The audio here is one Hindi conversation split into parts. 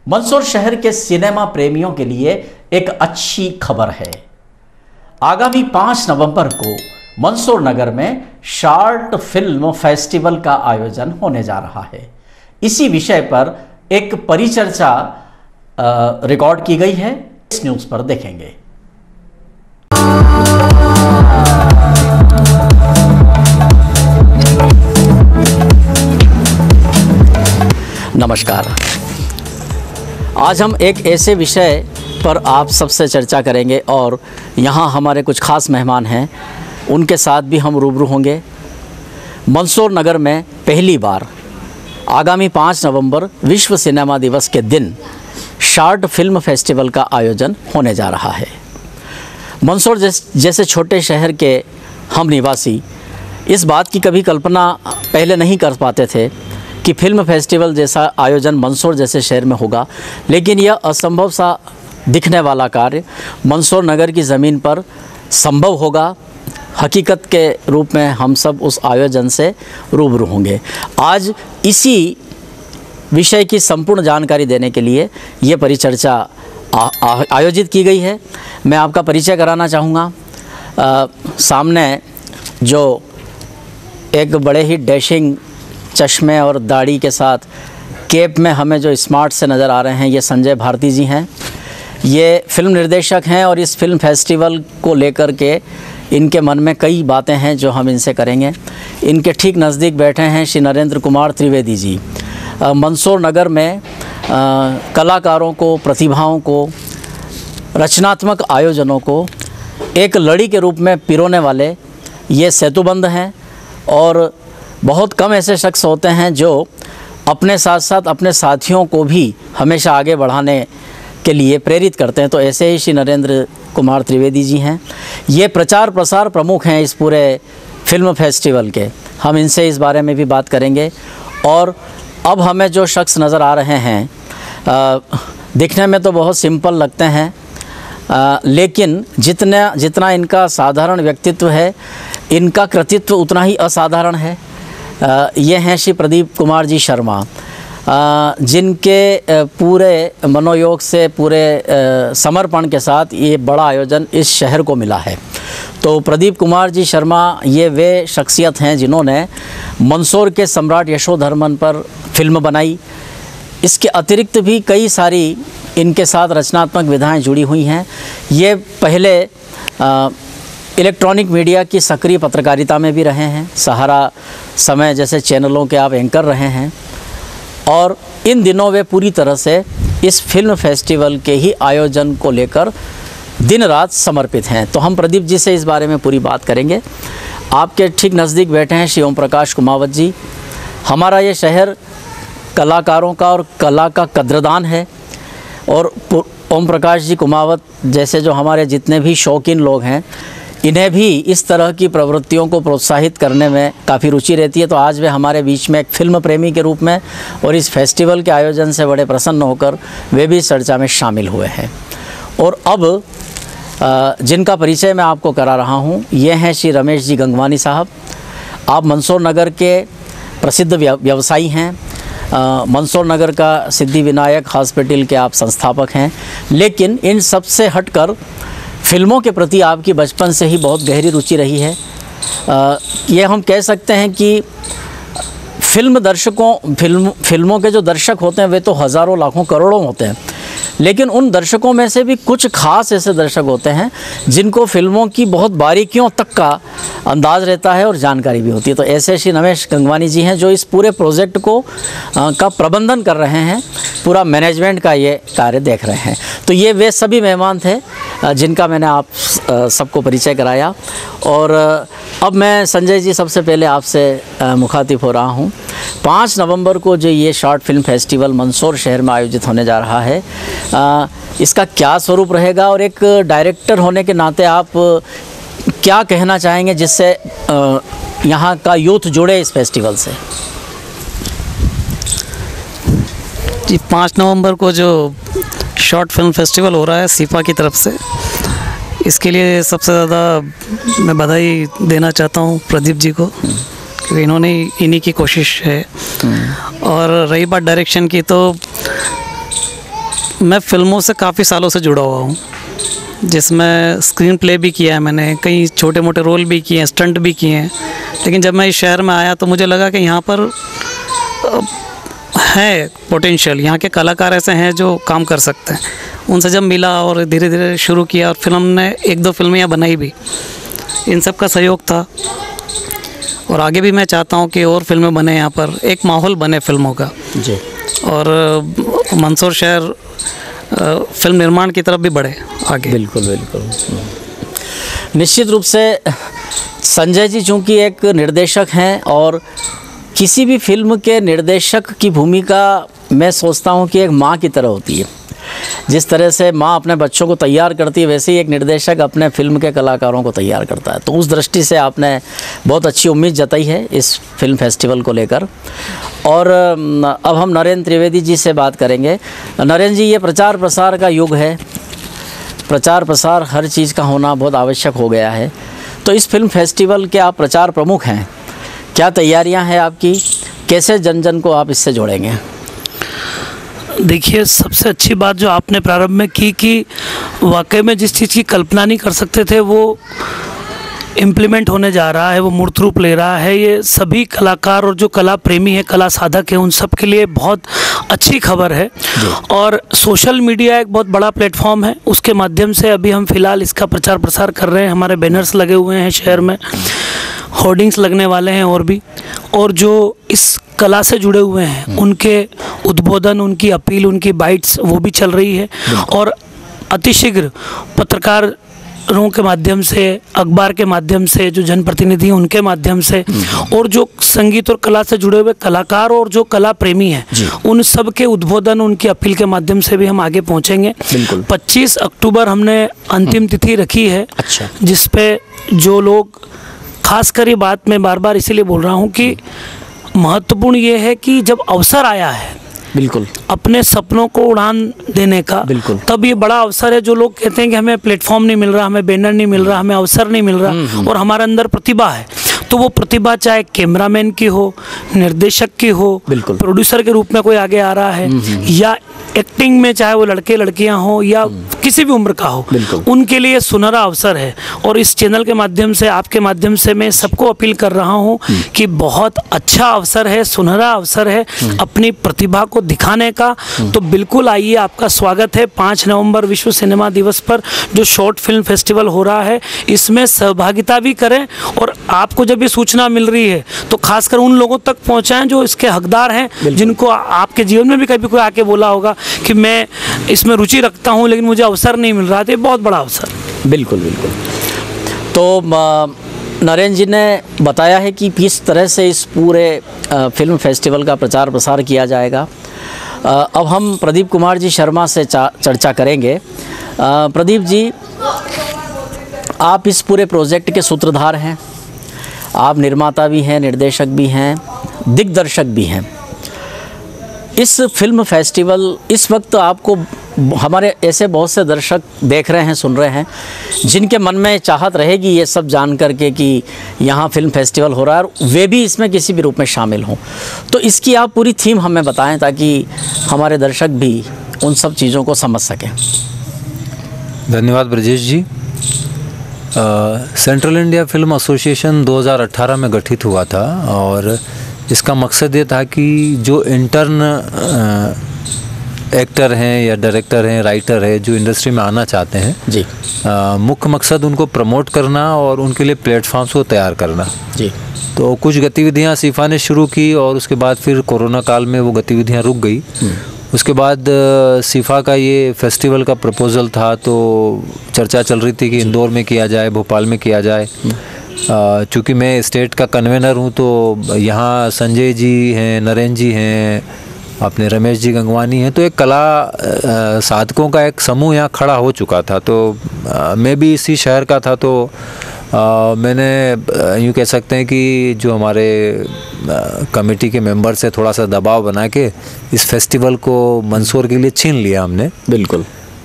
मंदसौर शहर के सिनेमा प्रेमियों के लिए एक अच्छी खबर है। आगामी 5 नवंबर को मंदसौर नगर में शॉर्ट फिल्म फेस्टिवल का आयोजन होने जा रहा है। इसी विषय पर एक परिचर्चा रिकॉर्ड की गई है, इस न्यूज़ पर देखेंगे। नमस्कार, आज हम एक ऐसे विषय पर आप सबसे चर्चा करेंगे और यहाँ हमारे कुछ खास मेहमान हैं, उनके साथ भी हम रूबरू होंगे। मंदसौर नगर में पहली बार आगामी 5 नवंबर विश्व सिनेमा दिवस के दिन शॉर्ट फिल्म फेस्टिवल का आयोजन होने जा रहा है। मंदसौर जैसे छोटे शहर के हम निवासी इस बात की कभी कल्पना पहले नहीं कर पाते थे कि फिल्म फेस्टिवल जैसा आयोजन मंदसौर जैसे शहर में होगा, लेकिन यह असंभव सा दिखने वाला कार्य मंदसौर नगर की ज़मीन पर संभव होगा। हकीकत के रूप में हम सब उस आयोजन से रूबरू होंगे। आज इसी विषय की संपूर्ण जानकारी देने के लिए ये परिचर्चा आयोजित की गई है। मैं आपका परिचय कराना चाहूँगा। सामने जो एक बड़े ही डैशिंग चश्मे और दाढ़ी के साथ कैप में हमें जो स्मार्ट से नज़र आ रहे हैं, ये संजय भारती जी हैं। ये फिल्म निर्देशक हैं और इस फिल्म फेस्टिवल को लेकर के इनके मन में कई बातें हैं जो हम इनसे करेंगे। इनके ठीक नज़दीक बैठे हैं श्री नरेंद्र कुमार त्रिवेदी जी। मंदसौर नगर में कलाकारों को, प्रतिभाओं को, रचनात्मक आयोजनों को एक लड़ी के रूप में पिरोने वाले ये सेतुबंध हैं और बहुत कम ऐसे शख्स होते हैं जो अपने साथ साथ अपने साथियों को भी हमेशा आगे बढ़ाने के लिए प्रेरित करते हैं। तो ऐसे ही श्री नरेंद्र कुमार त्रिवेदी जी हैं। ये प्रचार प्रसार प्रमुख हैं इस पूरे फिल्म फेस्टिवल के। हम इनसे इस बारे में भी बात करेंगे। और अब हमें जो शख्स नज़र आ रहे हैं दिखने में तो बहुत सिंपल लगते हैं, लेकिन जितना इनका साधारण व्यक्तित्व है, इनका कृतित्व उतना ही असाधारण है। ये हैं श्री प्रदीप कुमार जी शर्मा, जिनके पूरे मनोयोग से, पूरे समर्पण के साथ ये बड़ा आयोजन इस शहर को मिला है। तो प्रदीप कुमार जी शर्मा ये वे शख्सियत हैं जिन्होंने मंदसौर के सम्राट यशोधर्मन पर फिल्म बनाई। इसके अतिरिक्त भी कई सारी इनके साथ रचनात्मक विधाएं जुड़ी हुई हैं। ये पहले इलेक्ट्रॉनिक मीडिया की सक्रिय पत्रकारिता में भी रहे हैं। सहारा समय जैसे चैनलों के आप एंकर रहे हैं और इन दिनों वे पूरी तरह से इस फिल्म फेस्टिवल के ही आयोजन को लेकर दिन रात समर्पित हैं। तो हम प्रदीप जी से इस बारे में पूरी बात करेंगे। आपके ठीक नज़दीक बैठे हैं श्री ओम प्रकाश कुमावत जी। हमारा ये शहर कलाकारों का और कला का कद्रदान है और ओम प्रकाश जी कुमावत जैसे जो हमारे जितने भी शौकीन लोग हैं, इन्हें भी इस तरह की प्रवृत्तियों को प्रोत्साहित करने में काफ़ी रुचि रहती है। तो आज वे हमारे बीच में एक फिल्म प्रेमी के रूप में और इस फेस्टिवल के आयोजन से बड़े प्रसन्न होकर वे भी चर्चा में शामिल हुए हैं। और अब जिनका परिचय मैं आपको करा रहा हूँ, ये हैं श्री रमेश जी गंगवानी साहब। आप मंदसौर नगर के प्रसिद्ध व्यवसायी हैं। मंदसौर नगर का सिद्धि विनायक हॉस्पिटल के आप संस्थापक हैं, लेकिन इन सब से हटकर फिल्मों के प्रति आपकी बचपन से ही बहुत गहरी रुचि रही है। ये हम कह सकते हैं कि फिल्मों के जो दर्शक होते हैं वे तो हज़ारों लाखों करोड़ों होते हैं, लेकिन उन दर्शकों में से भी कुछ खास ऐसे दर्शक होते हैं जिनको फिल्मों की बहुत बारीकियों तक का अंदाज़ रहता है और जानकारी भी होती है। तो ऐसे श्री रमेश गंगवानी जी हैं जो इस पूरे प्रोजेक्ट को का प्रबंधन कर रहे हैं, पूरा मैनेजमेंट का ये कार्य देख रहे हैं। तो ये वे सभी मेहमान थे जिनका मैंने आप सबको परिचय कराया। और अब मैं संजय जी सबसे पहले आपसे मुखातिब हो रहा हूँ। 5 नवंबर को जो ये शॉर्ट फिल्म फेस्टिवल मंदसौर शहर में आयोजित होने जा रहा है, इसका क्या स्वरूप रहेगा और एक डायरेक्टर होने के नाते आप क्या कहना चाहेंगे जिससे यहाँ का यूथ जुड़े इस फेस्टिवल से? जी, 5 नवंबर को जो शॉर्ट फिल्म फेस्टिवल हो रहा है सीपा की तरफ से, इसके लिए सबसे ज़्यादा मैं बधाई देना चाहता हूँ प्रदीप जी को, क्योंकि इन्हीं की कोशिश है। और रही बात डायरेक्शन की, तो मैं फ़िल्मों से काफ़ी सालों से जुड़ा हुआ हूँ, जिसमें स्क्रीन प्ले भी किया है मैंने, कई छोटे मोटे रोल भी किए हैं, स्टंट भी किए हैं। लेकिन जब मैं इस शहर में आया तो मुझे लगा कि यहाँ पर है पोटेंशियल, यहाँ के कलाकार ऐसे हैं जो काम कर सकते हैं। उनसे जब मिला और धीरे धीरे शुरू किया और फिल्म ने 1-2 फिल्में यहाँ बनाई भी, इन सब का सहयोग था। और आगे भी मैं चाहता हूँ कि और फिल्में बने, यहाँ पर एक माहौल बने फिल्मों का जी। और मंदसौर शहर फिल्म निर्माण की तरफ भी बढ़े आगे। बिल्कुल बिल्कुल। निश्चित रूप से संजय जी चूँकि एक निर्देशक हैं और किसी भी फिल्म के निर्देशक की भूमिका मैं सोचता हूँ कि एक माँ की तरह होती है। जिस तरह से माँ अपने बच्चों को तैयार करती है, वैसे ही एक निर्देशक अपने फिल्म के कलाकारों को तैयार करता है। तो उस दृष्टि से आपने बहुत अच्छी उम्मीद जताई है इस फिल्म फेस्टिवल को लेकर। और अब हम नरेंद्र त्रिवेदी जी से बात करेंगे। नरेंद्र जी, ये प्रचार प्रसार का युग है, प्रचार प्रसार हर चीज़ का होना बहुत आवश्यक हो गया है। तो इस फिल्म फेस्टिवल के आप प्रचार प्रमुख हैं, क्या तैयारियां हैं आपकी, कैसे जन जन को आप इससे जोड़ेंगे? देखिए, सबसे अच्छी बात जो आपने प्रारंभ में की कि वाकई में जिस चीज़ की कल्पना नहीं कर सकते थे वो इम्प्लीमेंट होने जा रहा है, वो मूर्त रूप ले रहा है। ये सभी कलाकार और जो कला प्रेमी हैं, कला साधक हैं, उन सब के लिए बहुत अच्छी खबर है। और सोशल मीडिया एक बहुत बड़ा प्लेटफॉर्म है, उसके माध्यम से अभी हम फ़िलहाल इसका प्रचार प्रसार कर रहे हैं। हमारे बैनर्स लगे हुए हैं शहर में, होर्डिंग्स लगने वाले हैं और भी। और जो इस कला से जुड़े हुए हैं उनके उद्बोधन, उनकी अपील, उनकी बाइट्स वो भी चल रही है। और अतिशीघ्र पत्रकारों के माध्यम से, अखबार के माध्यम से, जो जनप्रतिनिधि हैं उनके माध्यम से, और जो संगीत और कला से जुड़े हुए कलाकार और जो कला प्रेमी हैं उन सब के उद्बोधन, उनकी अपील के माध्यम से भी हम आगे पहुंचेंगे। 25 अक्टूबर हमने अंतिम तिथि रखी है। अच्छा। जिस पे जो लोग, खासकर ये बात मैं बार बार इसीलिए बोल रहा हूँ कि महत्वपूर्ण ये है कि जब अवसर आया है बिल्कुल अपने सपनों को उड़ान देने का, बिल्कुल, तब ये बड़ा अवसर है। जो लोग कहते हैं कि हमें प्लेटफॉर्म नहीं मिल रहा, हमें बैनर नहीं मिल रहा, हमें अवसर नहीं मिल रहा, और हमारे अंदर प्रतिभा है, तो वो प्रतिभा चाहे कैमरामैन की हो, निर्देशक की हो, प्रोड्यूसर के रूप में कोई आगे आ रहा है, या एक्टिंग में चाहे वो लड़के लड़कियां हो या किसी भी उम्र का हो, उनके लिए सुनहरा अवसर है। और इस चैनल के माध्यम से, आपके माध्यम से मैं सबको अपील कर रहा हूं कि बहुत अच्छा अवसर है, सुनहरा अवसर है अपनी प्रतिभा को दिखाने का। तो बिल्कुल आइए, आपका स्वागत है 5 नवंबर विश्व सिनेमा दिवस पर जो शॉर्ट फिल्म फेस्टिवल हो रहा है, इसमें सहभागिता भी करें। और आपको जब ये सूचना मिल रही है तो खासकर उन लोगों तक पहुंचाएं जो इसके हकदार हैं, जिनको आपके जीवन में भी कभी कोई आके बोला होगा कि मैं इसमें रुचि रखता हूं लेकिन मुझे अवसर नहीं मिल रहा। तो ये बहुत बड़ा अवसर। बिल्कुल बिल्कुल। तो नरेंद्र जी ने बताया है कि किस तरह से इस पूरे फिल्म फेस्टिवल का प्रचार प्रसार किया जाएगा। अब हम प्रदीप कुमार जी शर्मा से चर्चा करेंगे। प्रदीप जी, आप इस पूरे प्रोजेक्ट के सूत्रधार हैं, आप निर्माता भी हैं, निर्देशक भी हैं, दिग्दर्शक भी हैं। इस फिल्म फेस्टिवल, इस वक्त आपको, हमारे ऐसे बहुत से दर्शक देख रहे हैं, सुन रहे हैं, जिनके मन में चाहत रहेगी ये सब जान करके कि यहाँ फिल्म फेस्टिवल हो रहा है और वे भी इसमें किसी भी रूप में शामिल हों। तो इसकी आप पूरी थीम हमें बताएं ताकि हमारे दर्शक भी उन सब चीज़ों को समझ सकें। धन्यवाद ब्रजेश जी। सेंट्रल इंडिया फिल्म एसोसिएशन 2018 में गठित हुआ था और इसका मकसद ये था कि जो इंटर्न एक्टर हैं या डायरेक्टर हैं, राइटर है, जो इंडस्ट्री में आना चाहते हैं जी, मुख्य मकसद उनको प्रमोट करना और उनके लिए प्लेटफॉर्म्स को तैयार करना जी। तो कुछ गतिविधियां सीफा ने शुरू की और उसके बाद फिर कोरोना काल में वो गतिविधियां रुक गई। उसके बाद सीफा का ये फेस्टिवल का प्रपोज़ल था, तो चर्चा चल रही थी कि इंदौर में किया जाए, भोपाल में किया जाए। चूँकि मैं स्टेट का कन्वेनर हूँ तो यहाँ संजय जी हैं, नरेंद्र जी हैं, अपने रमेश जी गंगवानी हैं, तो एक कला साधकों का एक समूह यहाँ खड़ा हो चुका था। तो मैं भी इसी शहर का था, तो मैंने यूँ कह सकते हैं कि जो हमारे कमेटी के मेंबर से थोड़ा सा दबाव बना के इस फेस्टिवल को मंदसौर के लिए छीन लिया हमने। बिल्कुल।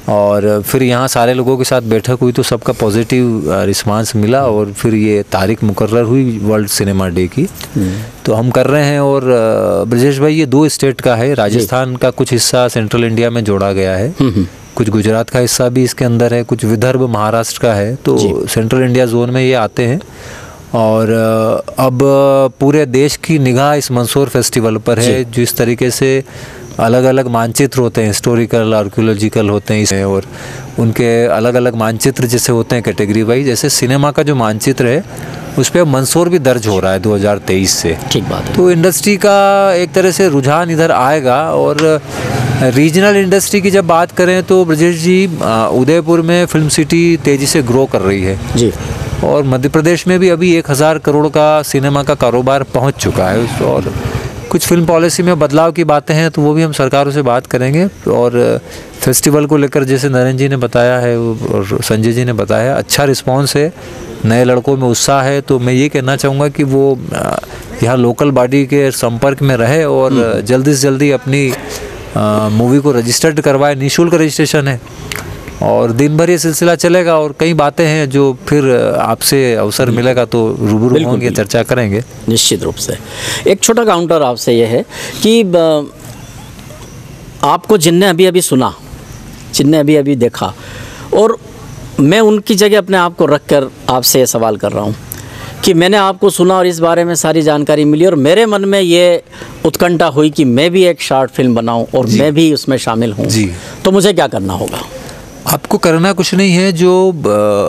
और फिर यहाँ सारे लोगों के साथ बैठक हुई तो सबका पॉजिटिव रिस्पांस मिला और फिर ये तारीख मुकर्रर हुई वर्ल्ड सिनेमा डे की। तो हम कर रहे हैं। और ब्रजेश भाई ये 2 स्टेट का है, राजस्थान का कुछ हिस्सा सेंट्रल इंडिया में जोड़ा गया है, कुछ गुजरात का हिस्सा भी इसके अंदर है, कुछ विदर्भ महाराष्ट्र का है, तो सेंट्रल इंडिया जोन में ये आते हैं। और अब पूरे देश की निगाह इस मंदसौर फेस्टिवल पर है, जो इस तरीके से अलग अलग मानचित्र होते हैं, हिस्टोरिकल आर्कियोलॉजिकल होते हैं इसमें, और उनके अलग अलग मानचित्र जैसे होते हैं कैटेगरी वाइज, जैसे सिनेमा का जो मानचित्र है उस पर मंदसौर भी दर्ज हो रहा है 2023 से। ठीक बात है। तो इंडस्ट्री का एक तरह से रुझान इधर आएगा। और रीजनल इंडस्ट्री की जब बात करें तो ब्रजेश जी, उदयपुर में फिल्म सिटी तेज़ी से ग्रो कर रही है जी, और मध्य प्रदेश में भी अभी 1000 करोड़ का सिनेमा का कारोबार पहुंच चुका है। और कुछ फिल्म पॉलिसी में बदलाव की बातें हैं तो वो भी हम सरकारों से बात करेंगे। और फेस्टिवल को लेकर जैसे नरेंद्र जी ने बताया है और संजय जी ने बताया, अच्छा रिस्पांस है, नए लड़कों में उत्साह है। तो मैं ये कहना चाहूँगा कि वो यहाँ लोकल बॉडी के संपर्क में रहे और जल्दी से जल्दी अपनी मूवी को रजिस्टर्ड करवाए। निःशुल्क रजिस्ट्रेशन है और दिन भर ये सिलसिला चलेगा। और कई बातें हैं जो फिर आपसे अवसर मिलेगा तो रूबरू होंगे, चर्चा करेंगे निश्चित रूप से। एक छोटा काउंटर आपसे ये है कि आपको जिनने अभी अभी सुना, जिनने अभी अभी देखा, और मैं उनकी जगह अपने आप को रख कर आपसे ये सवाल कर रहा हूँ कि मैंने आपको सुना और इस बारे में सारी जानकारी मिली और मेरे मन में ये उत्कंठा हुई कि मैं भी एक शॉर्ट फिल्म बनाऊं और मैं भी उसमें शामिल हूं, तो मुझे क्या करना होगा? आपको करना कुछ नहीं है, जो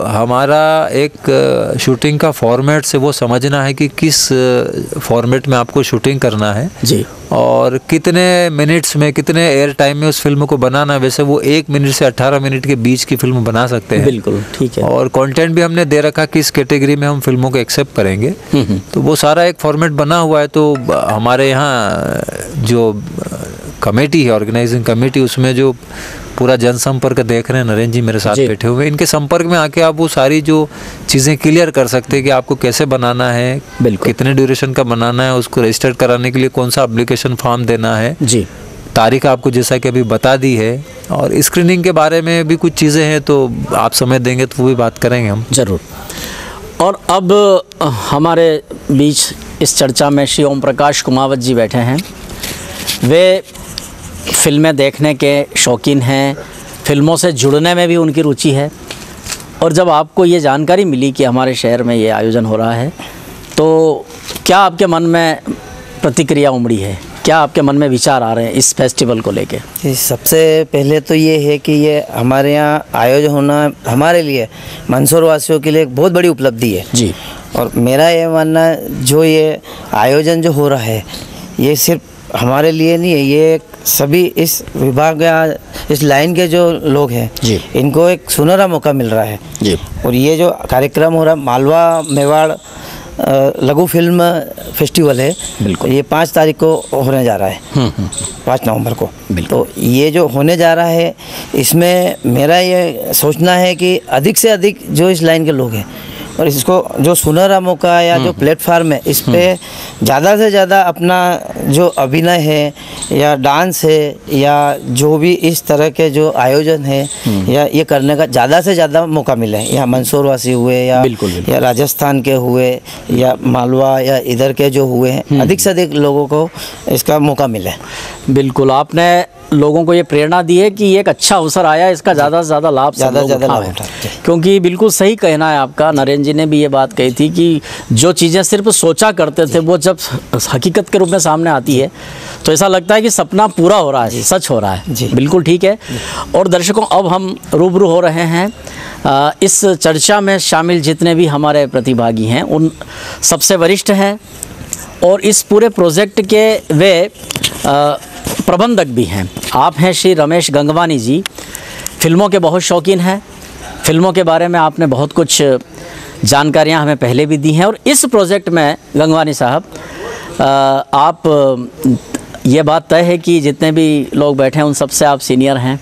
हमारा एक शूटिंग का फॉर्मेट से वो समझना है कि किस फॉर्मेट में आपको शूटिंग करना है जी, और कितने मिनट्स में, कितने एयर टाइम में उस फिल्म को बनाना है। वैसे वो 1 मिनट से 18 मिनट के बीच की फिल्म बना सकते हैं। बिल्कुल ठीक है। और कंटेंट भी हमने दे रखा किस कैटेगरी में हम फिल्मों को एक्सेप्ट करेंगे, तो वो सारा एक फॉर्मेट बना हुआ है। तो हमारे यहाँ जो कमेटी है, ऑर्गेनाइजिंग कमेटी, उसमें जो पूरा जनसंपर्क देख रहे हैं नरेंद्र जी मेरे साथ बैठे हुए, इनके संपर्क में आके आप वो सारी जो चीज़ें क्लियर कर सकते हैं कि आपको कैसे बनाना है, कितने ड्यूरेशन का बनाना है, उसको रजिस्टर कराने के लिए कौन सा एप्लीकेशन फॉर्म देना है जी, तारीख आपको जैसा कि अभी बता दी है। और स्क्रीनिंग के बारे में भी कुछ चीज़ें हैं, तो आप समय देंगे तो वो भी बात करेंगे हम ज़रूर। और अब हमारे बीच इस चर्चा में श्री ओम प्रकाश कुमावत जी बैठे हैं। वे फिल्में देखने के शौकीन हैं, फिल्मों से जुड़ने में भी उनकी रुचि है। और जब आपको ये जानकारी मिली कि हमारे शहर में ये आयोजन हो रहा है, तो क्या आपके मन में प्रतिक्रिया उमड़ी है? क्या आपके मन में विचार आ रहे हैं इस फेस्टिवल को लेके? सबसे पहले तो ये है कि ये हमारे यहाँ आयोजन होना हमारे लिए, मंदसौर वासियों के लिए एक बहुत बड़ी उपलब्धि है जी। और मेरा ये मानना, जो ये आयोजन जो हो रहा है, ये सिर्फ हमारे लिए नहीं है, ये सभी इस विभाग या इस लाइन के जो लोग हैं जी, इनको एक सुनहरा मौका मिल रहा है जी। और ये जो कार्यक्रम हो रहा है, मालवा मेवाड़ लघु फिल्म फेस्टिवल है, बिल्कुल, ये 5 तारीख को होने जा रहा है, 5 नवंबर को। तो ये जो होने जा रहा है, इसमें मेरा ये सोचना है कि अधिक से अधिक जो इस लाइन के लोग हैं और इसको जो सुनहरा मौका या जो प्लेटफार्म है, इस पे ज़्यादा से ज़्यादा अपना जो अभिनय है या डांस है या जो भी इस तरह के जो आयोजन है या ये करने का ज़्यादा से ज़्यादा मौका मिले। या मंदसौर वासी हुए या राजस्थान के हुए या मालवा या इधर के जो हुए हैं, अधिक से अधिक लोगों को इसका मौका मिले। बिल्कुल, आपने लोगों को ये प्रेरणा दी है कि एक अच्छा अवसर आया, इसका ज़्यादा से ज़्यादा लाभ उठाएं। क्योंकि बिल्कुल सही कहना है आपका। नरेंद्र जी ने भी ये बात कही थी कि जो चीज़ें सिर्फ सोचा करते थे, वो जब हकीकत के रूप में सामने आती है तो ऐसा लगता है कि सपना पूरा हो रहा है, सच हो रहा है। बिल्कुल ठीक है। और दर्शकों, अब हम रूबरू हो रहे हैं इस चर्चा में शामिल जितने भी हमारे प्रतिभागी हैं, उन सबसे वरिष्ठ हैं और इस पूरे प्रोजेक्ट के वे प्रबंधक भी हैं। आप हैं श्री रमेश गंगवानी जी, फिल्मों के बहुत शौकीन हैं, फिल्मों के बारे में आपने बहुत कुछ जानकारियां हमें पहले भी दी हैं। और इस प्रोजेक्ट में गंगवानी साहब, आप ये बात तय है कि जितने भी लोग बैठे हैं उन सबसे आप सीनियर हैं,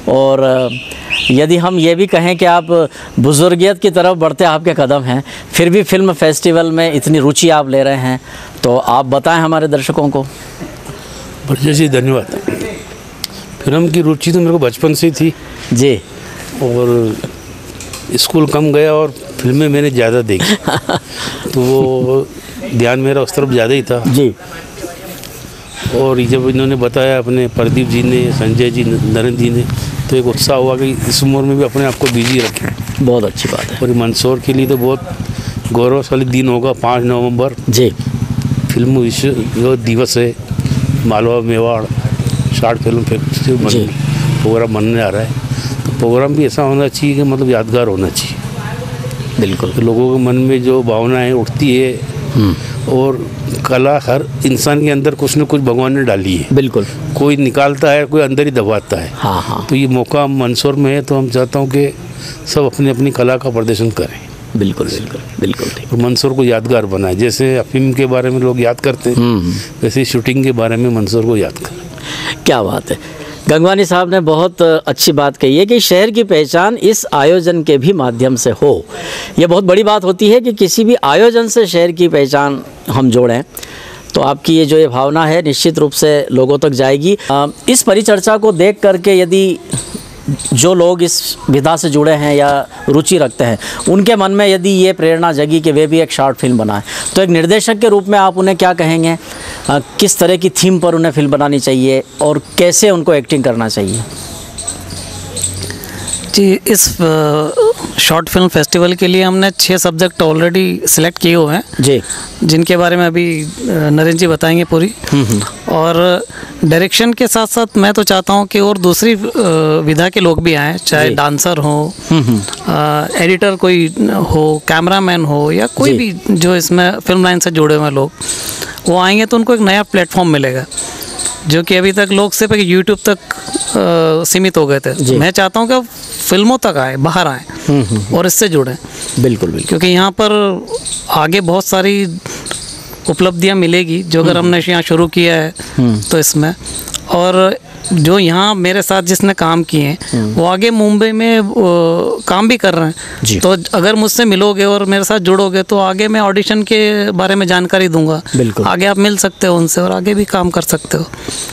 और यदि हम ये भी कहें कि आप बुजुर्गियत की तरफ बढ़ते आपके कदम हैं, फिर भी फिल्म फेस्टिवल में इतनी रुचि आप ले रहे हैं, तो आप बताएं हमारे दर्शकों को। ब्रजेश जी धन्यवाद। फिल्म की रुचि तो मेरे को बचपन से ही थी जी। और स्कूल कम गया और फिल्में मैंने ज़्यादा देखी तो वो ध्यान मेरा उस तरफ ज़्यादा ही था जी। और जब इन्होंने बताया अपने प्रदीप जी ने, संजय जी, नरेंद्र जी ने, तो एक उत्साह हुआ कि इस उम्र में भी अपने आप को बिजी रखें। बहुत अच्छी बात है। और मंदसौर के लिए तो बहुत गौरवशाली दिन होगा 5 नवंबर जी। फिल्म विश्व दिवस है। Malwa Mewar short film festival programme बनने आ रहा है, तो प्रोग्राम भी ऐसा होना चाहिए कि मतलब यादगार होना चाहिए। बिल्कुल। तो लोगों के मन में जो भावनाएं उठती है और कला हर इंसान के अंदर कुछ न कुछ भगवान ने डाली है। बिल्कुल। कोई निकालता है, कोई अंदर ही दबाता है। हाँ हाँ। तो ये मौका मंदसौर में है, तो हम चाहता हूँ कि सब अपनी अपनी कला का प्रदर्शन करें। बिल्कुल बिल्कुल बिल्कुल ठीक। और मंदसौर को यादगार बनाए। जैसे अफीम के बारे में लोग याद करते हैं, वैसे शूटिंग के बारे में मंदसौर को याद करें। क्या बात है। गंगवानी साहब ने बहुत अच्छी बात कही है कि शहर की पहचान इस आयोजन के भी माध्यम से हो। यह बहुत बड़ी बात होती है कि किसी भी आयोजन से शहर की पहचान हम जोड़ें, तो आपकी ये जो ये भावना है निश्चित रूप से लोगों तक जाएगी। इस परिचर्चा को देख करके यदि जो लोग इस विधा से जुड़े हैं या रुचि रखते हैं, उनके मन में यदि ये प्रेरणा जगी कि वे भी एक शॉर्ट फिल्म बनाएं, तो एक निर्देशक के रूप में आप उन्हें क्या कहेंगे? किस तरह की थीम पर उन्हें फिल्म बनानी चाहिए और कैसे उनको एक्टिंग करना चाहिए? जी, इस शॉर्ट फिल्म फेस्टिवल के लिए हमने 6 सब्जेक्ट ऑलरेडी सिलेक्ट किए हुए हैं जी, जिनके बारे में अभी नरेंद्र जी बताएंगे पूरी। और डायरेक्शन के साथ साथ मैं तो चाहता हूं कि और दूसरी विधा के लोग भी आएँ, चाहे डांसर हो, एडिटर कोई हो, कैमरामैन हो, या कोई भी जो इसमें फिल्म लाइन से जुड़े हुए लोग, वो आएंगे तो उनको एक नया प्लेटफॉर्म मिलेगा, जो कि अभी तक लोग सिर्फ यूट्यूब तक सीमित हो गए थे। मैं चाहता हूं कि फिल्मों तक आए, बाहर आए और इससे जुड़ें। बिल्कुल बिल्कुल। क्योंकि यहाँ पर आगे बहुत सारी उपलब्धियाँ मिलेगी जो अगर हमने यहाँ शुरू किया है तो इसमें, और जो यहाँ मेरे साथ जिसने काम किए हैं वो आगे मुंबई में काम भी कर रहे हैं। तो अगर मुझसे मिलोगे और मेरे साथ जुड़ोगे तो आगे मैं ऑडिशन के बारे में जानकारी दूंगा। बिल्कुल। आगे आप मिल सकते हो उनसे और आगे भी काम कर सकते हो।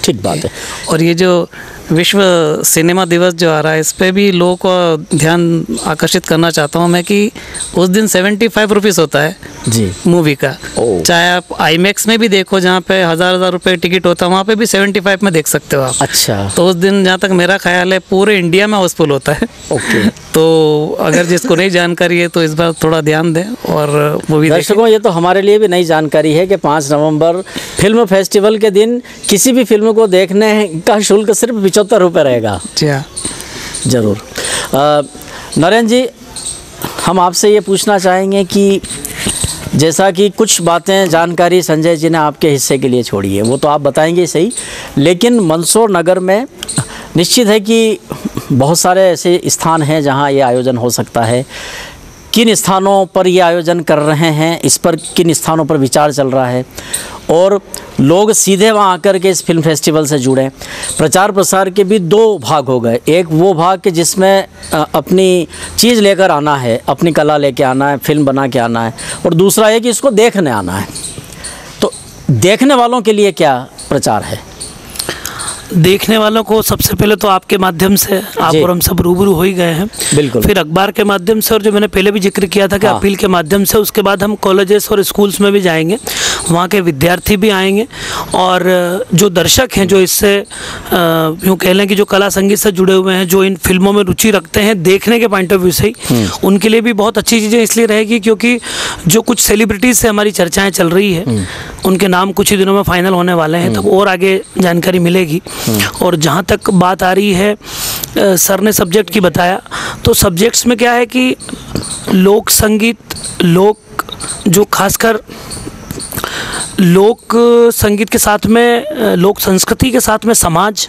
ठीक बात है। और ये जो विश्व सिनेमा दिवस जो आ रहा है, इस पे भी लोगों को ध्यान आकर्षित करना चाहता हूँ मैं कि उस दिन 75 रुपीज़ होता है जी मूवी का। चाहे आप आईमैक्स में भी देखो, जहाँ पे 1000 रुपये टिकट होता है, वहाँ पे भी 75 में देख सकते हो आप। अच्छा। तो उस दिन जहाँ तक मेरा ख्याल है पूरे इंडिया में हाउसफुल होता है। ओके। तो अगर जिसको नहीं जानकारी है तो इस बार थोड़ा ध्यान दें और वो भी दर्शकों, ये तो हमारे लिए भी नई जानकारी है कि 5 नवंबर फिल्म फेस्टिवल के दिन किसी भी फिल्म को देखने का शुल्क सिर्फ 75 रुपये रहेगा। जी हाँ, ज़रूर। नरेंद्र जी, हम आपसे ये पूछना चाहेंगे कि जैसा कि कुछ बातें जानकारी संजय जी ने आपके हिस्से के लिए छोड़ी है, वो तो आप बताएंगे सही, लेकिन मंदसौर नगर में निश्चित है कि बहुत सारे ऐसे स्थान हैं जहां ये आयोजन हो सकता है। किन स्थानों पर ये आयोजन कर रहे हैं, इस पर किन स्थानों पर विचार चल रहा है, और लोग सीधे वहाँ आकर के इस फिल्म फेस्टिवल से जुड़ें। प्रचार प्रसार के भी 2 भाग हो गए। एक वो भाग कि जिसमें अपनी चीज़ लेकर आना है, अपनी कला लेके आना है, फिल्म बना के आना है, और दूसरा है कि इसको देखने आना है। तो देखने वालों के लिए क्या प्रचार है? देखने वालों को सबसे पहले तो आपके माध्यम से आप और हम सब रूबरू हो ही गए हैं। बिल्कुल। फिर अखबार के माध्यम से, और जो मैंने पहले भी जिक्र किया था कि अपील के माध्यम से, उसके बाद हम कॉलेजेस और स्कूल्स में भी जाएंगे, वहाँ के विद्यार्थी भी आएंगे, और जो दर्शक हैं जो इससे यूँ कह लें कि जो कला संगीत से जुड़े हुए हैं, जो इन फिल्मों में रुचि रखते हैं देखने के पॉइंट ऑफ व्यू से ही, उनके लिए भी बहुत अच्छी चीज़ें इसलिए रहेगी क्योंकि जो कुछ सेलिब्रिटीज़ से हमारी चर्चाएँ चल रही है, उनके नाम कुछ ही दिनों में फाइनल होने वाले हैं, तब और आगे जानकारी मिलेगी। और जहाँ तक बात आ रही है, सर ने सब्जेक्ट की बताया, तो सब्जेक्ट्स में क्या है कि लोक संगीत, लोक जो खासकर लोक संगीत के साथ में लोक संस्कृति के साथ में समाज,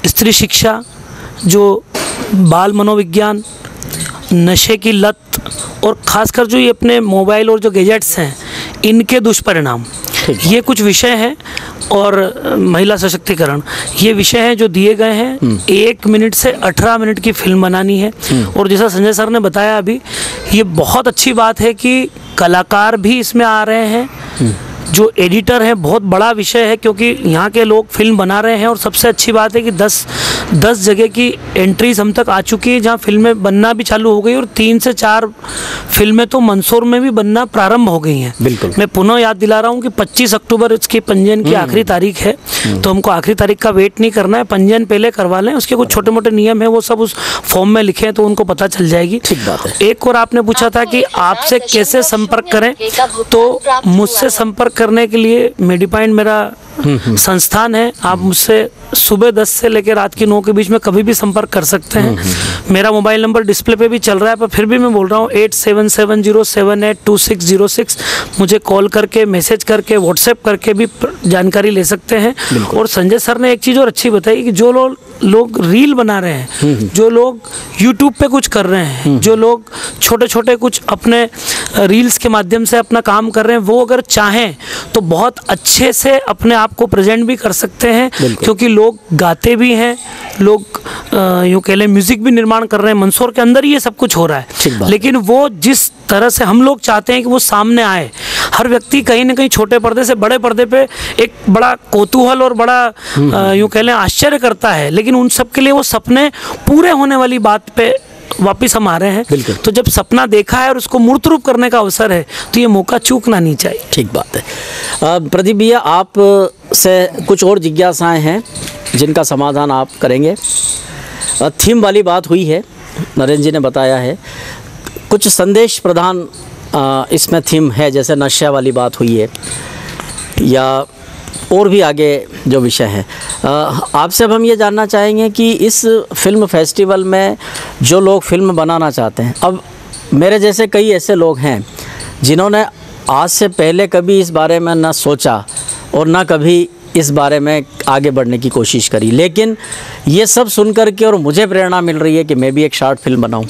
स्त्री शिक्षा, जो बाल मनोविज्ञान, नशे की लत, और ख़ासकर जो ये अपने मोबाइल और जो गैजेट्स हैं इनके दुष्परिणाम, ये कुछ विषय हैं, और महिला सशक्तिकरण, ये विषय हैं जो दिए गए हैं। 1 मिनट से 18 मिनट की फिल्म बनानी है। और जैसा संजय सर ने बताया अभी, ये बहुत अच्छी बात है कि कलाकार भी इसमें आ रहे हैं, जो एडिटर हैं, बहुत बड़ा विषय है क्योंकि यहाँ के लोग फिल्म बना रहे हैं। और सबसे अच्छी बात है कि 10 10 जगह की एंट्रीज हम तक आ चुकी है जहाँ फिल्में बनना भी चालू हो गई और 3 से 4 फिल्में तो मंदसौर में भी बनना प्रारंभ हो गई हैं। बिल्कुल। मैं पुनः याद दिला रहा हूँ कि 25 अक्टूबर इसके पंजीयन की आखिरी तारीख है, तो हमको आखिरी तारीख का वेट नहीं करना है, पंजीयन पहले करवा लें। उसके कुछ छोटे मोटे नियम है वो सब उस फॉर्म में लिखे हैं तो उनको पता चल जाएगी। ठीक बात है। एक और आपने पूछा था कि आपसे कैसे संपर्क करें, तो मुझसे संपर्क करने के लिए मेडिपाइंड मेरा संस्थान है। आप मुझसे सुबह 10 से लेकर रात की 9 के बीच में कभी भी संपर्क कर सकते हैं। मेरा मोबाइल नंबर डिस्प्ले पे भी चल रहा है, पर फिर भी मैं बोल रहा हूँ 8770782606। मुझे कॉल करके, मैसेज करके, व्हाट्सएप करके भी जानकारी ले सकते हैं। और संजय सर ने एक चीज़ और अच्छी बताई कि जो लोग रील बना रहे हैं, जो लोग यूट्यूब पे कुछ कर रहे हैं, जो लोग छोटे छोटे कुछ अपने रील्स के माध्यम से अपना काम कर रहे हैं, वो अगर चाहें तो बहुत अच्छे से अपने आप को प्रेजेंट भी कर सकते हैं, क्योंकि लोग गाते भी हैं, लोग यूँ कह लें म्यूज़िक भी निर्माण कर रहे हैं। मंदसौर के अंदर ही ये सब कुछ हो रहा है, लेकिन वो जिस तरह से हम लोग चाहते हैं कि वो सामने आए, हर व्यक्ति कहीं ना कहीं छोटे पर्दे से बड़े पर्दे पे एक बड़ा कौतूहल और बड़ा यूँ कह लें आश्चर्य करता है, लेकिन उन सब के लिए वो सपने पूरे होने वाली बात पे वापिस हम आ रहे हैं। तो जब सपना देखा है और उसको मूर्त रूप करने का अवसर है तो ये मौका चूकना नहीं चाहिए। ठीक बात है। प्रदीप भैया, आप से कुछ और जिज्ञासाएं हैं जिनका समाधान आप करेंगे। थीम वाली बात हुई है, नरेंद्र जी ने बताया है, कुछ संदेश प्रधान इसमें थीम है, जैसे नशा वाली बात हुई है या और भी आगे जो विषय है। आपसे अब हम ये जानना चाहेंगे कि इस फिल्म फेस्टिवल में जो लोग फिल्म बनाना चाहते हैं, अब मेरे जैसे कई ऐसे लोग हैं जिन्होंने आज से पहले कभी इस बारे में ना सोचा और ना कभी इस बारे में आगे बढ़ने की कोशिश करी, लेकिन ये सब सुन कर के और मुझे प्रेरणा मिल रही है कि मैं भी एक शॉर्ट फिल्म बनाऊं।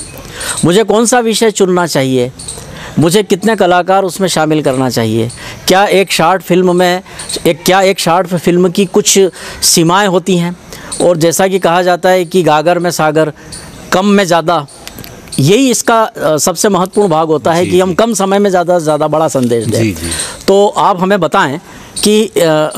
मुझे कौन सा विषय चुनना चाहिए, मुझे कितने कलाकार उसमें शामिल करना चाहिए, क्या एक शॉर्ट फिल्म में एक शॉर्ट फिल्म की कुछ सीमाएं होती हैं, और जैसा कि कहा जाता है कि गागर में सागर, कम में ज़्यादा, यही इसका सबसे महत्वपूर्ण भाग होता है कि हम कम समय में ज़्यादा से ज़्यादा बड़ा संदेश दें। तो आप हमें बताएं कि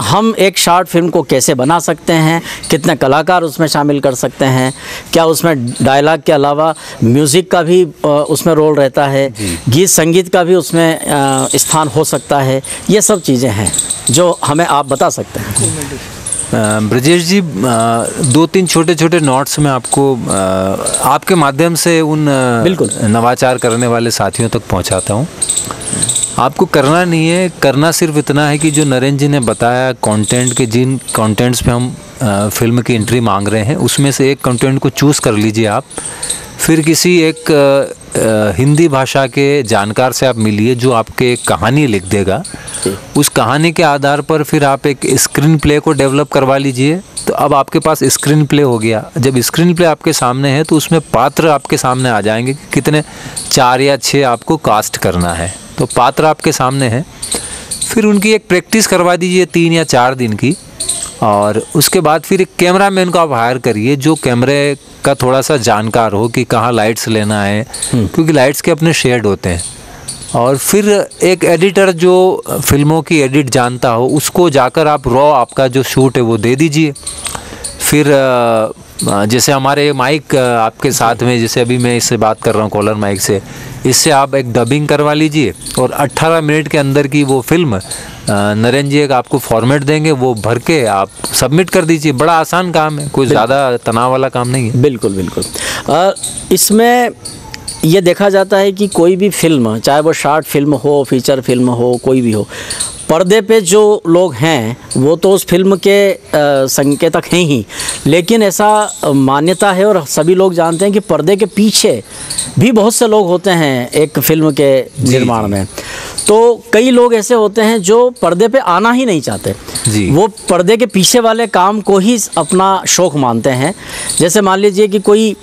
हम एक शॉर्ट फिल्म को कैसे बना सकते हैं, कितने कलाकार उसमें शामिल कर सकते हैं, क्या उसमें डायलॉग के अलावा म्यूज़िक का भी उसमें रोल रहता है, गीत संगीत का भी उसमें स्थान हो सकता है, ये सब चीज़ें हैं जो हमें आप बता सकते हैं। ब्रजेश जी, 2-3 छोटे छोटे नोट्स मैं आपको आपके माध्यम से उन बिल्कुल नवाचार करने वाले साथियों तक पहुंचाता हूं। आपको करना नहीं है, करना सिर्फ इतना है कि जो नरेंद्र जी ने बताया कंटेंट के, जिन कंटेंट्स पे हम फिल्म की एंट्री मांग रहे हैं, उसमें से एक कंटेंट को चूज़ कर लीजिए आप। फिर किसी एक हिंदी भाषा के जानकार से आप मिलिए जो आपके एक कहानी लिख देगा। उस कहानी के आधार पर फिर आप एक स्क्रीन प्ले को डेवलप करवा लीजिए। तो अब आपके पास स्क्रीन प्ले हो गया। जब स्क्रीन प्ले आपके सामने है तो उसमें पात्र आपके सामने आ जाएंगे कि कितने 4 या 6 आपको कास्ट करना है। तो पात्र आपके सामने हैं, फिर उनकी एक प्रैक्टिस करवा दीजिए 3 या 4 दिन की, और उसके बाद फिर एक कैमरामैन को आप हायर करिए जो कैमरे का थोड़ा सा जानकार हो कि कहाँ लाइट्स लेना है, क्योंकि लाइट्स के अपने शेड होते हैं। और फिर एक एडिटर जो फिल्मों की एडिट जानता हो, उसको जाकर आप रॉ आपका जो शूट है वो दे दीजिए। फिर जैसे हमारे माइक आपके साथ में, जैसे अभी मैं इससे बात कर रहा हूँ कॉलर माइक से, इससे आप एक डबिंग करवा लीजिए और 18 मिनट के अंदर की वो फिल्म नरेंद्र जी एक आपको फॉर्मेट देंगे, वो भर के आप सबमिट कर दीजिए। बड़ा आसान काम है, कोई ज़्यादा तनाव वाला काम नहीं है। बिल्कुल बिल्कुल। इसमें ये देखा जाता है कि कोई भी फिल्म, चाहे वो शॉर्ट फिल्म हो, फीचर फिल्म हो, कोई भी हो, पर्दे पे जो लोग हैं वो तो उस फिल्म के संकेतक हैं ही, लेकिन ऐसा मान्यता है और सभी लोग जानते हैं कि पर्दे के पीछे भी बहुत से लोग होते हैं एक फिल्म के निर्माण में। तो कई लोग ऐसे होते हैं जो पर्दे पे आना ही नहीं चाहते, वो पर्दे के पीछे वाले काम को ही अपना शौक़ मानते हैं। जैसे मान लीजिए कि कोई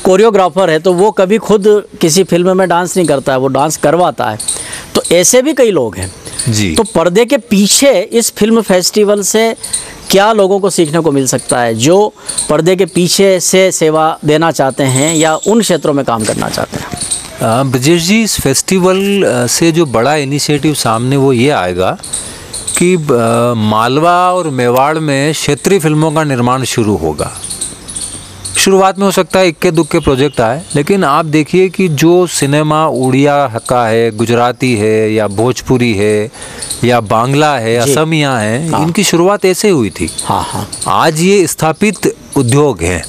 कोरियोग्राफर है तो वो कभी खुद किसी फिल्म में डांस नहीं करता है, वो डांस करवाता है। तो ऐसे भी कई लोग हैं जी। तो पर्दे के पीछे इस फिल्म फेस्टिवल से क्या लोगों को सीखने को मिल सकता है जो पर्दे के पीछे से सेवा देना चाहते हैं या उन क्षेत्रों में काम करना चाहते हैं? ब्रजेश जी, इस फेस्टिवल से जो बड़ा इनिशिएटिव सामने वो ये आएगा कि मालवा और मेवाड़ में क्षेत्रीय फिल्मों का निर्माण शुरू होगा। शुरुआत में हो सकता है इक्के दुक्के प्रोजेक्ट आए, लेकिन आप देखिए कि जो सिनेमा उड़िया का है, गुजराती है या भोजपुरी है या बांग्ला है, असमिया है, हाँ। इनकी शुरुआत ऐसे हुई थी। हाँ। आज ये स्थापित उद्योग हैं।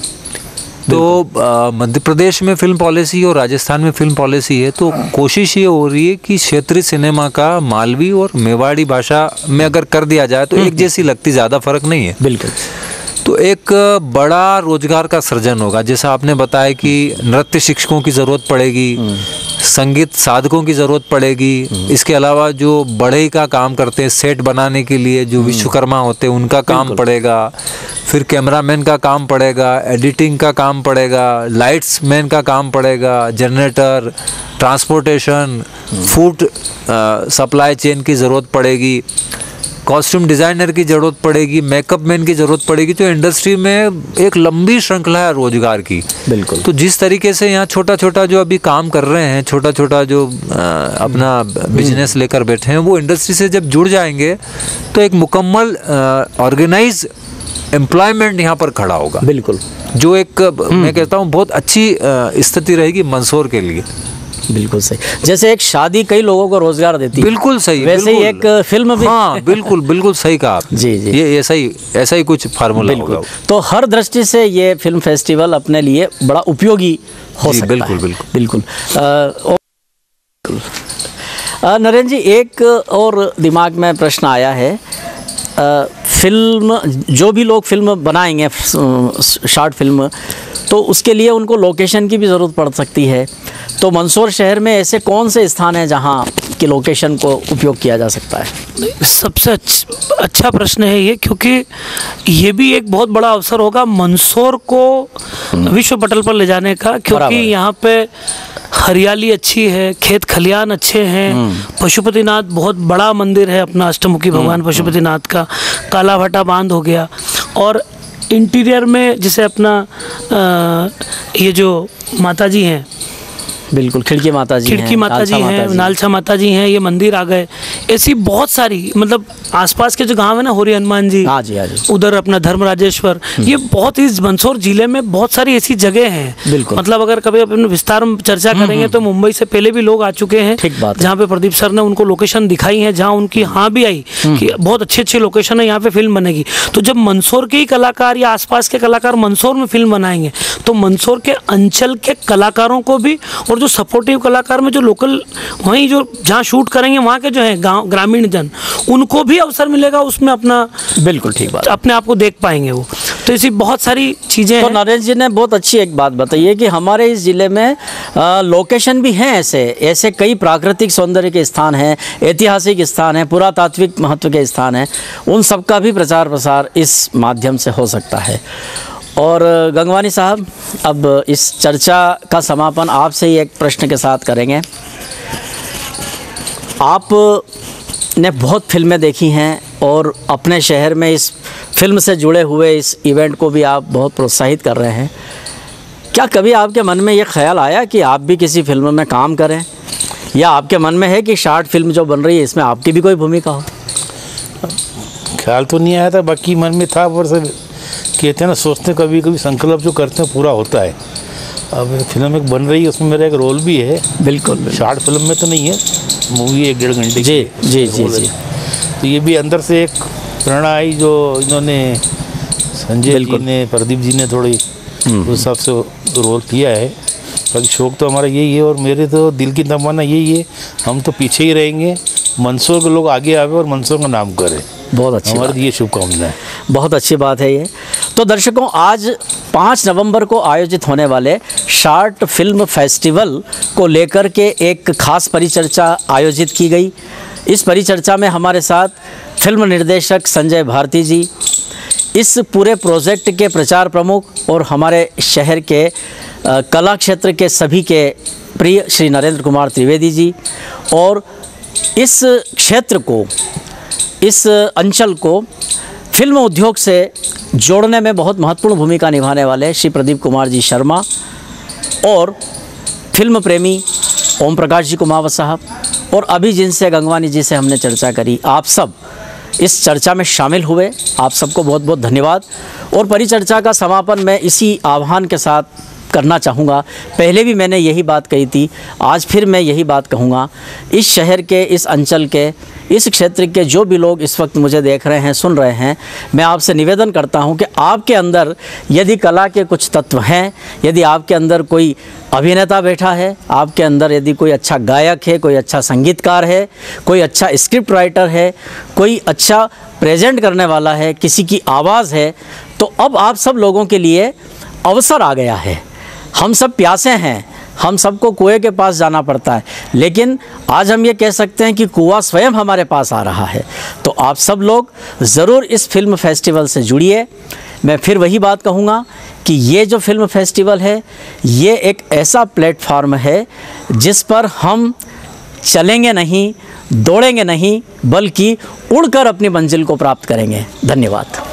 तो मध्य प्रदेश में फिल्म पॉलिसी और राजस्थान में फिल्म पॉलिसी है, तो कोशिश ये हो रही है कि क्षेत्रीय सिनेमा का मालवी और मेवाड़ी भाषा में अगर कर दिया जाए तो एक जैसी लगती, ज़्यादा फर्क नहीं है। बिल्कुल। तो एक बड़ा रोजगार का सृजन होगा। जैसा आपने बताया कि नृत्य शिक्षकों की ज़रूरत पड़ेगी, संगीत साधकों की ज़रूरत पड़ेगी, इसके अलावा जो बढ़ई का काम करते हैं, सेट बनाने के लिए जो विश्वकर्मा होते हैं उनका काम पड़ेगा, फिर कैमरामैन का काम पड़ेगा, एडिटिंग का काम पड़ेगा, लाइट्स मैन का काम पड़ेगा, generator, transportation, food supply chain की ज़रूरत पड़ेगी, कॉस्ट्यूम डिज़ाइनर की ज़रूरत पड़ेगी, मेकअप मैन की ज़रूरत पड़ेगी। तो इंडस्ट्री में एक लंबी श्रृंखला है रोजगार की। बिल्कुल। तो जिस तरीके से यहाँ छोटा छोटा जो अभी काम कर रहे हैं, छोटा छोटा जो अपना बिजनेस लेकर बैठे हैं, वो इंडस्ट्री से जब जुड़ जाएंगे तो एक मुकम्मल ऑर्गेनाइज एम्प्लॉयमेंट यहाँ पर खड़ा होगा। बिल्कुल। जो एक मैं कहता हूँ बहुत अच्छी स्थिति रहेगी मंदसौर के लिए। बिल्कुल सही। जैसे एक शादी कई लोगों को रोजगार देती है, बिल्कुल सही, वैसे ही एक फिल्म भी। हाँ बिल्कुल सही कहा आप। जी। ये ऐसा ही कुछ फार्मूला होगा। तो हर दृष्टि से ये फिल्म फेस्टिवल अपने लिए बड़ा उपयोगी हो सकता है। बिल्कुल। नरेंद्र जी, एक और दिमाग में प्रश्न आया है। फिल्म, जो भी लोग फिल्म बनाएंगे, शॉर्ट फिल्म, तो उसके लिए उनको लोकेशन की भी ज़रूरत पड़ सकती है। तो मंदसौर शहर में ऐसे कौन से स्थान हैं जहां की लोकेशन को उपयोग किया जा सकता है? सबसे अच्छा प्रश्न है ये, क्योंकि ये भी एक बहुत बड़ा अवसर होगा मंदसौर को विश्व पटल पर ले जाने का, क्योंकि यहाँ पे हरियाली अच्छी है, खेत खलियान अच्छे हैं, पशुपतिनाथ बहुत बड़ा मंदिर है अपना, अष्टमुखी भगवान पशुपतिनाथ का, काला भट्टा बांध हो गया, और इंटीरियर में जैसे अपना ये जो माता जी हैं, बिल्कुल, खिड़की माता जी हैं, नालछा माता जी हैं, ये मंदिर आ गए। ऐसी बहुत सारी, मतलब आसपास के जो गांव है ना, होरी हनुमान जी, हाँ जी, उधर अपना धर्मराजेश्वर, ये बहुत ही मंदसौर जिले में बहुत सारी ऐसी जगह हैं। बिल्कुल। मतलब अगर कभी अपन विस्तार में चर्चा करेंगे तो मुंबई से पहले भी लोग आ चुके हैं, जहाँ पे प्रदीप सर ने उनको लोकेशन दिखाई है, जहाँ उनकी हाँ भी आई कि बहुत अच्छी लोकेशन है, यहाँ पे फिल्म बनेगी। तो जब मंदसौर के ही कलाकार या आसपास के कलाकार मंदसौर में फिल्म बनाएंगे तो मंदसौर के अंचल के कलाकारों को भी, और जो सपोर्टिव कलाकार में जो लोकल वहीं जो जहाँ शूट करेंगे वहाँ के जो है गांव ग्रामीण जन, उनको भी अवसर मिलेगा उसमें अपना। बिल्कुल ठीक बात। अपने आप को देख पाएंगे वो। तो ऐसी बहुत सारी चीज़ें तो नरेंद्र जी ने बहुत अच्छी एक बात बताई है कि हमारे इस ज़िले में लोकेशन भी हैं, ऐसे कई प्राकृतिक सौंदर्य के स्थान हैं, ऐतिहासिक स्थान हैं, पुरातात्विक महत्व के स्थान हैं, उन सब का भी प्रचार प्रसार इस माध्यम से हो सकता है। और गंगवानी साहब, अब इस चर्चा का समापन आपसे ही एक प्रश्न के साथ करेंगे। आपने बहुत फिल्में देखी हैं और अपने शहर में इस फिल्म से जुड़े हुए इस इवेंट को भी आप बहुत प्रोत्साहित कर रहे हैं। क्या कभी आपके मन में ये ख्याल आया कि आप भी किसी फिल्म में काम करें, या आपके मन में है कि शॉर्ट फिल्म जो बन रही है इसमें आपकी भी कोई भूमिका हो? ख्याल तो नहीं आया था, बाकी मन में था, पर सब कहते हैं ना, सोचते कभी कभी संकल्प जो करते हैं पूरा होता है। अब फिल्म एक बन रही है, उसमें मेरा एक रोल भी है। बिल्कुल। शॉर्ट फिल्म में तो नहीं है, मूवी 1-1.5 घंटे की। जी। तो ये भी अंदर से एक प्रेरणा आई जो इन्होंने संजय जी ने, प्रदीप जी ने थोड़ी उस हिसाब से रोल किया है। बाकी शौक तो हमारा यही है, और मेरे तो दिल की तमन्ना यही है, हम तो पीछे ही रहेंगे, मंदसौर के लोग आगे आवे और मंदसौर का नाम करें। बहुत अच्छी, हमारी ये शुभकामनाएं। बहुत अच्छी बात है ये। तो दर्शकों, आज 5 नवंबर को आयोजित होने वाले शॉर्ट फिल्म फेस्टिवल को लेकर के एक खास परिचर्चा आयोजित की गई। इस परिचर्चा में हमारे साथ फिल्म निर्देशक संजय भारती जी, इस पूरे प्रोजेक्ट के प्रचार प्रमुख और हमारे शहर के कला क्षेत्र के सभी के प्रिय श्री नरेंद्र कुमार त्रिवेदी जी, और इस क्षेत्र को, इस अंचल को फिल्म उद्योग से जोड़ने में बहुत महत्वपूर्ण भूमिका निभाने वाले श्री प्रदीप कुमार जी शर्मा, और फिल्म प्रेमी ओम प्रकाश जी कुमावत साहब, और अभी जिनसे गंगवानी जी से हमने चर्चा करी, आप सब इस चर्चा में शामिल हुए। आप सबको बहुत बहुत धन्यवाद। और परिचर्चा का समापन मैं इसी आह्वान के साथ करना चाहूँगा। पहले भी मैंने यही बात कही थी, आज फिर मैं यही बात कहूँगा। इस शहर के, इस अंचल के, इस क्षेत्र के जो भी लोग इस वक्त मुझे देख रहे हैं, सुन रहे हैं, मैं आपसे निवेदन करता हूं कि आपके अंदर यदि कला के कुछ तत्व हैं, यदि आपके अंदर कोई अभिनेता बैठा है, आपके अंदर यदि कोई अच्छा गायक है, कोई अच्छा संगीतकार है, कोई अच्छा स्क्रिप्ट राइटर है, कोई अच्छा प्रेजेंट करने वाला है, किसी की आवाज़ है, तो अब आप सब लोगों के लिए अवसर आ गया है। हम सब प्यासे हैं, हम सबको कुएं के पास जाना पड़ता है, लेकिन आज हम ये कह सकते हैं कि कुआं स्वयं हमारे पास आ रहा है। तो आप सब लोग ज़रूर इस फिल्म फेस्टिवल से जुड़िए। मैं फिर वही बात कहूँगा कि ये जो फिल्म फेस्टिवल है, ये एक ऐसा प्लेटफॉर्म है जिस पर हम चलेंगे नहीं, दौड़ेंगे नहीं, बल्कि उड़कर अपनी मंजिल को प्राप्त करेंगे। धन्यवाद।